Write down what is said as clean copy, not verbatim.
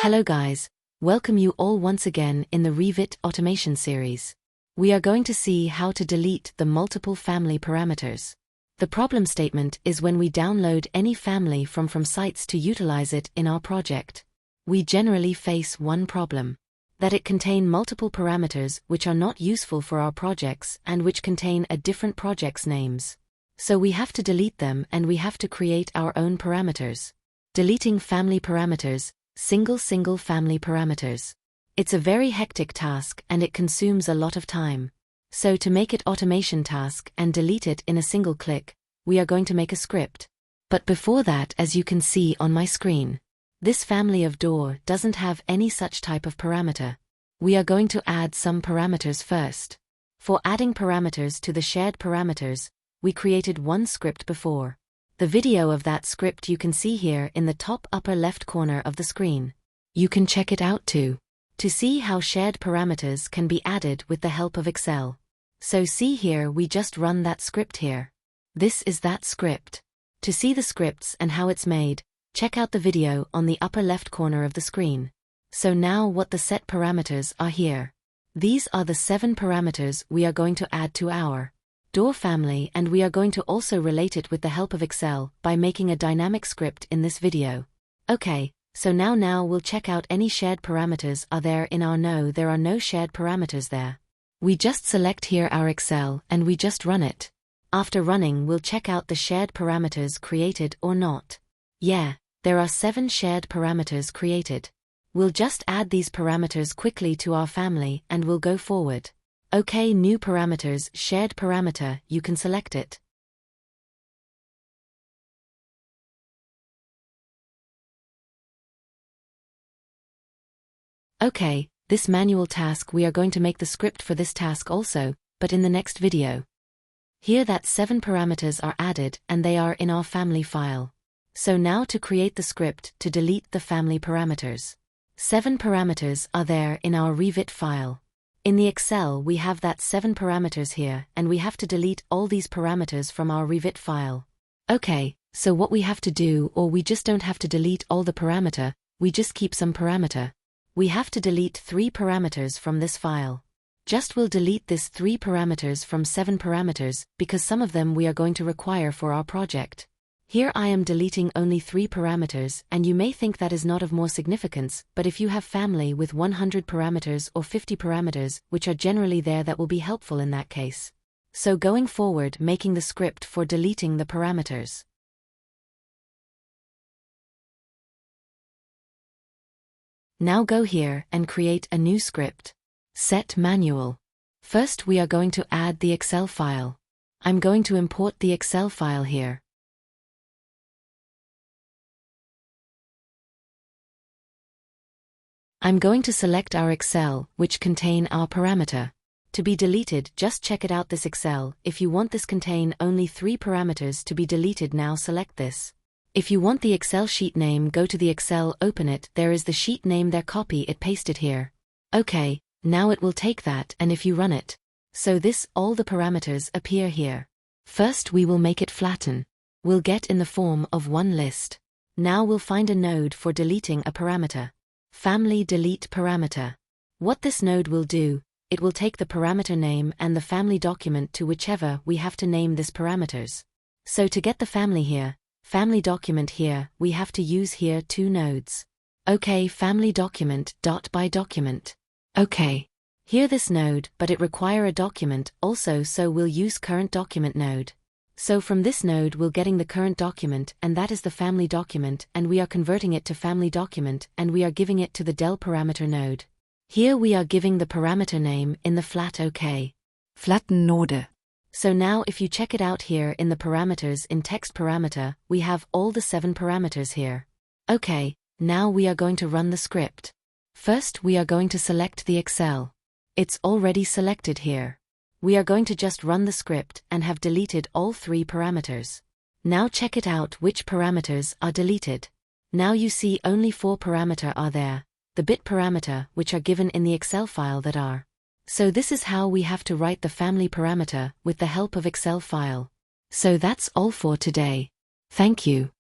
Hello guys, welcome you all once again in the Revit automation series. We are going to see how to delete the multiple family parameters. The problem statement is when we download any family from sites to utilize it in our project. We generally face one problem, that it contain multiple parameters which are not useful for our projects and which contain a different project's names. So we have to delete them and we have to create our own parameters. Deleting family parameters, single family parameters. It's a very hectic task and it consumes a lot of time. So to make it automation task and delete it in a single click, we are going to make a script. But before that, as you can see on my screen, this family of door doesn't have any such type of parameter. We are going to add some parameters first. For adding parameters to the shared parameters, we created one script before. The video of that script you can see here in the top upper left corner of the screen. You can check it out too, to see how shared parameters can be added with the help of Excel. So see here, we just run that script here. This is that script. To see the scripts and how it's made, check out the video on the upper left corner of the screen. So now what the set parameters are here. These are the 7 parameters we are going to add to our door family, and we are going to also relate it with the help of Excel by making a dynamic script in this video. Okay, so now we'll check out any shared parameters are there in our No, there are no shared parameters there. We just select here our Excel and we just run it. After running, we'll check out the shared parameters created or not. Yeah, there are 7 shared parameters created. We'll just add these parameters quickly to our family and we'll go forward. Okay, new parameters, shared parameter, you can select it. Okay, this manual task we are going to make the script for this task also, but in the next video. Here that 7 parameters are added and they are in our family file. So now to create the script to delete the family parameters. 7 parameters are there in our Revit file. In the Excel we have that 7 parameters here and we have to delete all these parameters from our Revit file. Okay, so what we have to do, or we just don't have to delete all the parameter, we just keep some parameter. We have to delete 3 parameters from this file. Just we'll delete this 3 parameters from 7 parameters because some of them we are going to require for our project. Here I am deleting only 3 parameters and you may think that is not of more significance, but if you have family with 100 parameters or 50 parameters, which are generally there, that will be helpful in that case. So going forward, making the script for deleting the parameters. Now go here and create a new script. Set manual. First we are going to add the Excel file. I'm going to import the Excel file here. I'm going to select our Excel, which contain our parameter. To be deleted, just check it out this Excel. If you want this contain only 3 parameters to be deleted, now select this. If you want the Excel sheet name, go to the Excel, open it, there is the sheet name there, copy it, paste it here. Okay, now it will take that and if you run it. So this, all the parameters appear here. First we will make it flatten. We'll get in the form of one list. Now we'll find a node for deleting a parameter. Family delete parameter. What this node will do, it will take the parameter name and the family document to whichever we have to name this parameters. So to get the family here, family document here, we have to use here 2 nodes. Okay, family document dot by document. Okay. Here this node, but it require a document also, so we'll use current document node. So from this node we're getting the current document and that is the family document, and we are converting it to family document and we are giving it to the del parameter node. Here we are giving the parameter name in the flat OK. Flatten node. So now if you check it out here in the parameters in text parameter, we have all the 7 parameters here. Okay, now we are going to run the script. First we are going to select the Excel. It's already selected here. We are going to just run the script and have deleted all 3 parameters. Now check it out which parameters are deleted. Now you see only 4 parameter are there, the bit parameter which are given in the Excel file that are So this is how we have to write the family parameter with the help of Excel file. So that's all for today. Thank you.